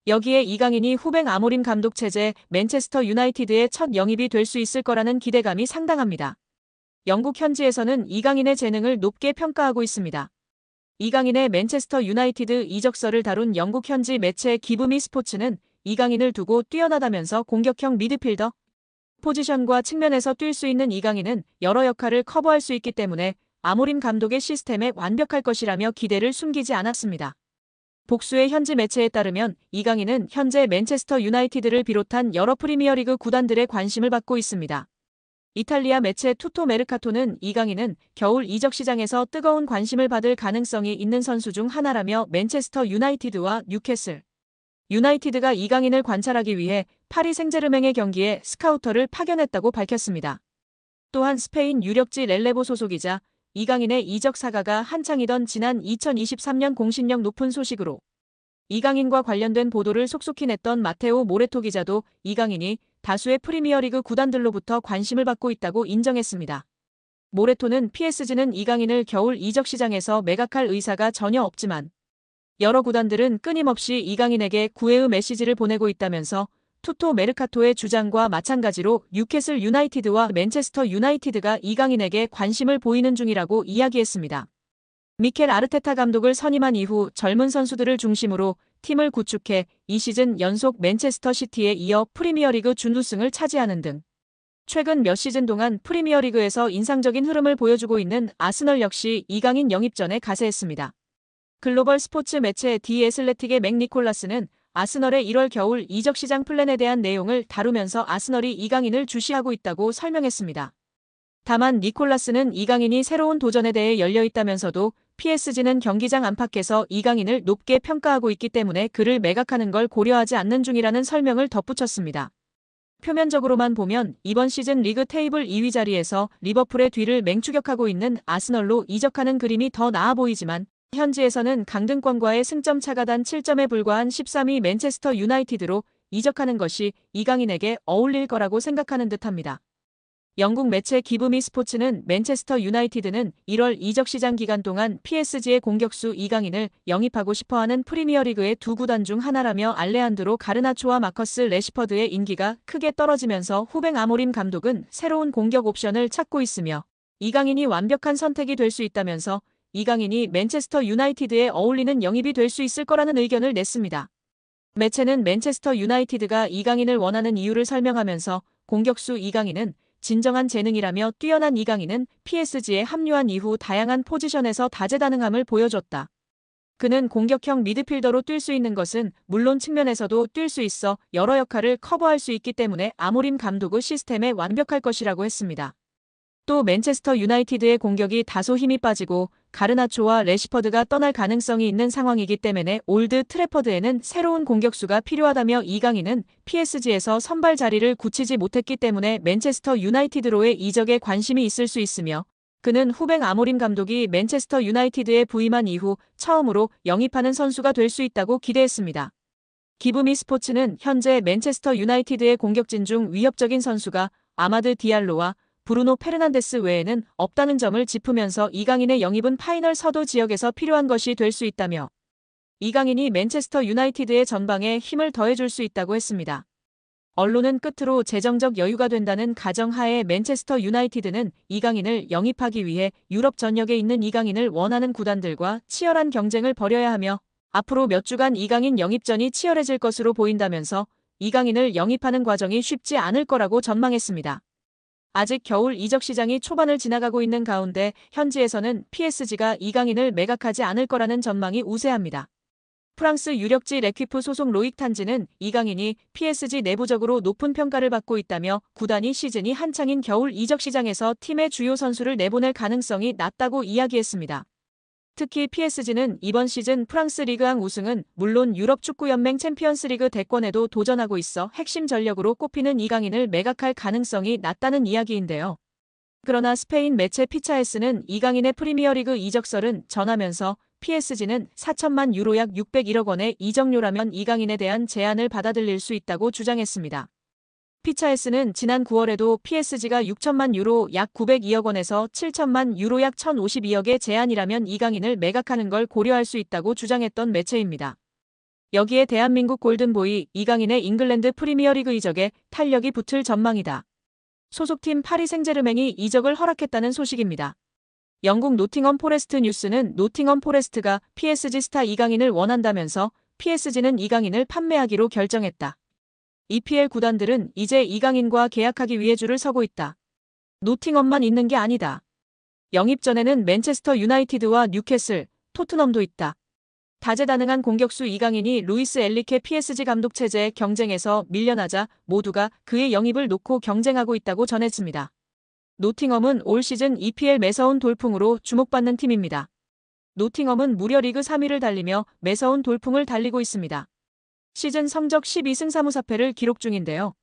여기에 이강인이 후배 아모림 감독 체제 맨체스터 유나이티드의 첫 영입이 될 수 있을 거라는 기대감이 상당합니다. 영국 현지에서는 이강인의 재능을 높게 평가하고 있습니다. 이강인의 맨체스터 유나이티드 이적설을 다룬 영국 현지 매체 기브미 스포츠는 이강인을 두고 뛰어나다면서 공격형 미드필더 포지션과 측면에서 뛸 수 있는 이강인은 여러 역할을 커버할 수 있기 때문에 아모림 감독의 시스템에 완벽할 것이라며 기대를 숨기지 않았습니다. 복수의 현지 매체에 따르면 이강인은 현재 맨체스터 유나이티드를 비롯한 여러 프리미어리그 구단들의 관심을 받고 있습니다. 이탈리아 매체 투토 메르카토는 이강인은 겨울 이적 시장에서 뜨거운 관심을 받을 가능성이 있는 선수 중 하나라며 맨체스터 유나이티드와 뉴캐슬 유나이티드가 이강인을 관찰하기 위해 파리 생제르맹의 경기에 스카우터를 파견했다고 밝혔습니다. 또한 스페인 유력지 렐레보 소속이자 이강인의 이적 사가가 한창이던 지난 2023년 공신력 높은 소식으로 이강인과 관련된 보도를 속속히 냈던 마테오 모레토 기자도 이강인이 다수의 프리미어리그 구단들로부터 관심을 받고 있다고 인정했습니다. 모레토는 PSG는 이강인을 겨울 이적 시장에서 매각할 의사가 전혀 없지만 여러 구단들은 끊임없이 이강인에게 구애의 메시지를 보내고 있다면서 투토 메르카토의 주장과 마찬가지로 뉴캐슬 유나이티드와 맨체스터 유나이티드가 이강인에게 관심을 보이는 중이라고 이야기했습니다. 미켈 아르테타 감독을 선임한 이후 젊은 선수들을 중심으로 팀을 구축해 이 시즌 연속 맨체스터 시티에 이어 프리미어리그 준우승을 차지하는 등 최근 몇 시즌 동안 프리미어리그에서 인상적인 흐름을 보여주고 있는 아스널 역시 이강인 영입전에 가세했습니다. 글로벌 스포츠 매체 디 애슬레틱의 맥 니콜라스는 아스널의 1월 겨울 이적 시장 플랜에 대한 내용을 다루면서 아스널이 이강인을 주시하고 있다고 설명했습니다. 다만 니콜라스는 이강인이 새로운 도전에 대해 열려있다면서도 PSG는 경기장 안팎에서 이강인을 높게 평가하고 있기 때문에 그를 매각하는 걸 고려하지 않는 중이라는 설명을 덧붙였습니다. 표면적으로만 보면 이번 시즌 리그 테이블 2위 자리에서 리버풀의 뒤를 맹추격하고 있는 아스널로 이적하는 그림이 더 나아 보이지만 현지에서는 강등권과의 승점 차가 단 7점에 불과한 13위 맨체스터 유나이티드로 이적하는 것이 이강인에게 어울릴 거라고 생각하는 듯합니다. 영국 매체 기브미 스포츠는 맨체스터 유나이티드는 1월 이적 시장 기간 동안 PSG의 공격수 이강인을 영입하고 싶어하는 프리미어리그의 두 구단 중 하나라며 알레한드로 가르나초와 마커스 레시퍼드의 인기가 크게 떨어지면서 후배 아모림 감독은 새로운 공격 옵션을 찾고 있으며 이강인이 완벽한 선택이 될 수 있다면서 이강인이 맨체스터 유나이티드에 어울리는 영입이 될 수 있을 거라는 의견을 냈습니다. 매체는 맨체스터 유나이티드가 이강인을 원하는 이유를 설명하면서 공격수 이강인은 진정한 재능이라며 뛰어난 이강인은 PSG에 합류한 이후 다양한 포지션에서 다재다능함을 보여줬다. 그는 공격형 미드필더로 뛸 수 있는 것은 물론 측면에서도 뛸 수 있어 여러 역할을 커버할 수 있기 때문에 아모림 감독의 시스템에 완벽할 것이라고 했습니다. 또 맨체스터 유나이티드의 공격이 다소 힘이 빠지고 가르나초와 레시퍼드가 떠날 가능성이 있는 상황이기 때문에 올드 트래퍼드에는 새로운 공격수가 필요하다며 이강인은 PSG에서 선발 자리를 굳히지 못했기 때문에 맨체스터 유나이티드로의 이적에 관심이 있을 수 있으며 그는 후배 아모림 감독이 맨체스터 유나이티드에 부임한 이후 처음으로 영입하는 선수가 될 수 있다고 기대했습니다. 기브미 스포츠는 현재 맨체스터 유나이티드의 공격진 중 위협적인 선수가 아마드 디알로와 브루노 페르난데스 외에는 없다는 점을 짚으면서 이강인의 영입은 파이널 서도 지역에서 필요한 것이 될 수 있다며 이강인이 맨체스터 유나이티드의 전방에 힘을 더해줄 수 있다고 했습니다. 언론은 끝으로 재정적 여유가 된다는 가정하에 맨체스터 유나이티드는 이강인을 영입하기 위해 유럽 전역에 있는 이강인을 원하는 구단들과 치열한 경쟁을 벌여야 하며 앞으로 몇 주간 이강인 영입전이 치열해질 것으로 보인다면서 이강인을 영입하는 과정이 쉽지 않을 거라고 전망했습니다. 아직 겨울 이적 시장이 초반을 지나가고 있는 가운데 현지에서는 PSG가 이강인을 매각하지 않을 거라는 전망이 우세합니다. 프랑스 유력지 레퀴프 소속 로익 탄지는 이강인이 PSG 내부적으로 높은 평가를 받고 있다며 구단이 시즌이 한창인 겨울 이적 시장에서 팀의 주요 선수를 내보낼 가능성이 낮다고 이야기했습니다. 특히 PSG는 이번 시즌 프랑스 리그앙 우승은 물론 유럽 축구연맹 챔피언스리그 대권에도 도전하고 있어 핵심 전력으로 꼽히는 이강인을 매각할 가능성이 낮다는 이야기인데요. 그러나 스페인 매체 피차에스는 이강인의 프리미어리그 이적설은 전하면서 PSG는 4천만 유로 약 601억 원의 이적료라면 이강인에 대한 제안을 받아들일 수 있다고 주장했습니다. 피차에스는 지난 9월에도 PSG가 6천만 유로 약 902억 원에서 7천만 유로 약 1,052억의 제안이라면 이강인을 매각하는 걸 고려할 수 있다고 주장했던 매체입니다. 여기에 대한민국 골든보이 이강인의 잉글랜드 프리미어리그 이적에 탄력이 붙을 전망이다. 소속팀 파리 생제르맹이 이적을 허락했다는 소식입니다. 영국 노팅엄 포레스트 뉴스는 노팅엄 포레스트가 PSG 스타 이강인을 원한다면서 PSG는 이강인을 판매하기로 결정했다. EPL 구단들은 이제 이강인과 계약하기 위해 줄을 서고 있다. 노팅엄만 있는 게 아니다. 영입 전에는 맨체스터 유나이티드와 뉴캐슬, 토트넘도 있다. 다재다능한 공격수 이강인이 루이스 엔리케 PSG 감독 체제의 경쟁에서 밀려나자 모두가 그의 영입을 놓고 경쟁하고 있다고 전했습니다. 노팅엄은 올 시즌 EPL 매서운 돌풍으로 주목받는 팀입니다. 노팅엄은 무려 리그 3위를 달리며 매서운 돌풍을 달리고 있습니다. 시즌 성적 12승 3무4패를 기록 중인데요.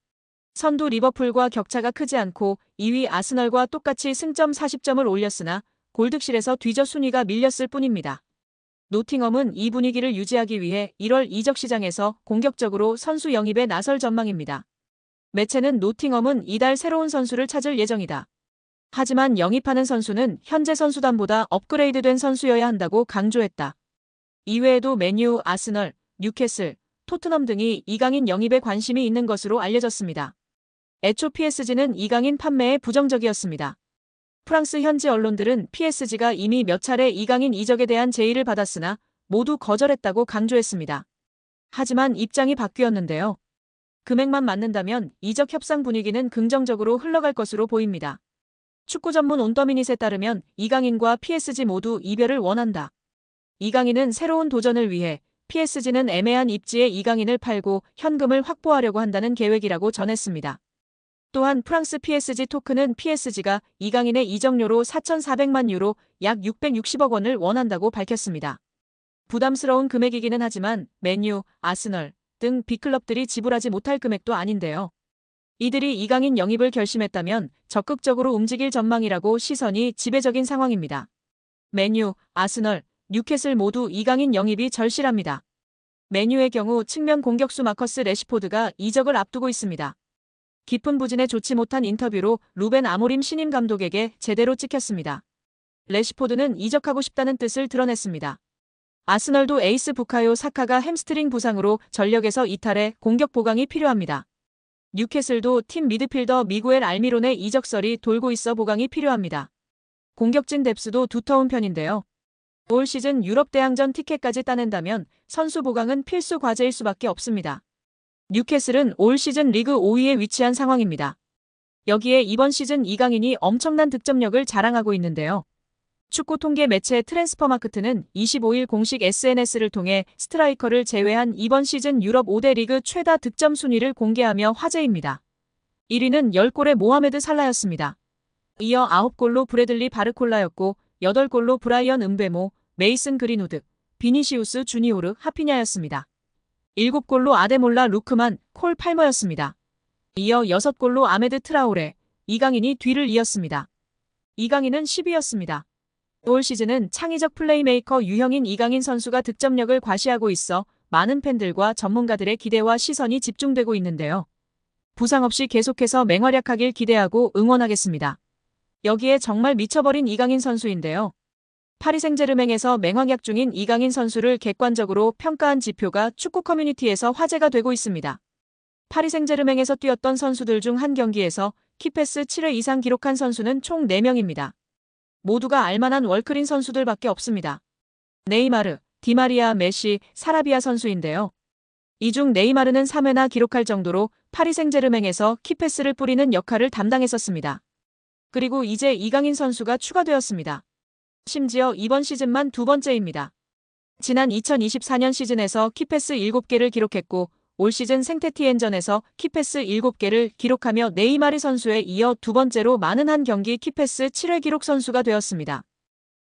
선두 리버풀과 격차가 크지 않고 2위 아스널과 똑같이 승점 40점을 올렸으나 골득실에서 뒤져 순위가 밀렸을 뿐입니다. 노팅엄은 이 분위기를 유지하기 위해 1월 이적 시장에서 공격적으로 선수 영입에 나설 전망입니다. 매체는 노팅엄은 이달 새로운 선수를 찾을 예정이다. 하지만 영입하는 선수는 현재 선수단보다 업그레이드된 선수여야 한다고 강조했다. 이외에도 맨유, 아스널, 뉴캐슬, 토트넘 등이 이강인 영입에 관심이 있는 것으로 알려졌습니다. 애초 PSG는 이강인 판매에 부정적이었습니다. 프랑스 현지 언론들은 PSG가 이미 몇 차례 이강인 이적에 대한 제의를 받았으나 모두 거절했다고 강조했습니다. 하지만 입장이 바뀌었는데요. 금액만 맞는다면 이적 협상 분위기는 긍정적으로 흘러갈 것으로 보입니다. 축구 전문 온더미닛에 따르면 이강인과 PSG 모두 이별을 원한다. 이강인은 새로운 도전을 위해 PSG는 애매한 입지에 이강인을 팔고 현금을 확보하려고 한다는 계획이라고 전했습니다. 또한 프랑스 PSG 토크는 PSG가 이강인의 이적료로 4,400만 유로 약 660억 원을 원한다고 밝혔습니다. 부담스러운 금액이기는 하지만 맨유, 아스널 등 빅클럽들이 지불하지 못할 금액도 아닌데요. 이들이 이강인 영입을 결심했다면 적극적으로 움직일 전망이라고 시선이 지배적인 상황입니다. 맨유, 아스널, 뉴캐슬 모두 이강인 영입이 절실합니다. 맨유의 경우 측면 공격수 마커스 레시포드가 이적을 앞두고 있습니다. 깊은 부진에 좋지 못한 인터뷰로 루벤 아모림 신임 감독에게 제대로 찍혔습니다. 레시포드는 이적하고 싶다는 뜻을 드러냈습니다. 아스널도 에이스 부카요 사카가 햄스트링 부상으로 전력에서 이탈해 공격 보강이 필요합니다. 뉴캐슬도 팀 미드필더 미구엘 알미론의 이적설이 돌고 있어 보강이 필요합니다. 공격진 뎁스도 두터운 편인데요. 올 시즌 유럽 대항전 티켓까지 따낸다면 선수 보강은 필수 과제일 수밖에 없습니다. 뉴캐슬은 올 시즌 리그 5위에 위치한 상황입니다. 여기에 이번 시즌 이강인이 엄청난 득점력을 자랑하고 있는데요. 축구 통계 매체 트랜스퍼마크트는 25일 공식 SNS를 통해 스트라이커를 제외한 이번 시즌 유럽 5대 리그 최다 득점 순위를 공개하며 화제입니다. 1위는 10골의 모하메드 살라였습니다. 이어 9골로 브래들리 바르콜라였고 8골로 브라이언 음베모, 메이슨 그린우드, 비니시우스 주니오르 하피냐였습니다. 7골로 아데몰라 루크만, 콜 팔머였습니다. 이어 6골로 아메드 트라오레, 이강인이 뒤를 이었습니다. 이강인은 10위였습니다. 올 시즌은 창의적 플레이메이커 유형인 이강인 선수가 득점력을 과시하고 있어 많은 팬들과 전문가들의 기대와 시선이 집중되고 있는데요. 부상 없이 계속해서 맹활약하길 기대하고 응원하겠습니다. 여기에 정말 미쳐버린 이강인 선수인데요. 파리 생제르맹에서 맹활약 중인 이강인 선수를 객관적으로 평가한 지표가 축구 커뮤니티에서 화제가 되고 있습니다. 파리 생제르맹에서 뛰었던 선수들 중 한 경기에서 키패스 7회 이상 기록한 선수는 총 4명입니다. 모두가 알만한 월클인 선수들밖에 없습니다. 네이마르, 디마리아, 메시, 사라비아 선수인데요. 이 중 네이마르는 3회나 기록할 정도로 파리 생제르맹에서 키패스를 뿌리는 역할을 담당했었습니다. 그리고 이제 이강인 선수가 추가되었습니다. 심지어 이번 시즌만 2번째입니다. 지난 2024년 시즌에서 키패스 7개를 기록했고 올 시즌 생테티엔전에서 키패스 7개를 기록하며 네이마르 선수에 이어 2번째로 많은 한 경기 키패스 7회 기록 선수가 되었습니다.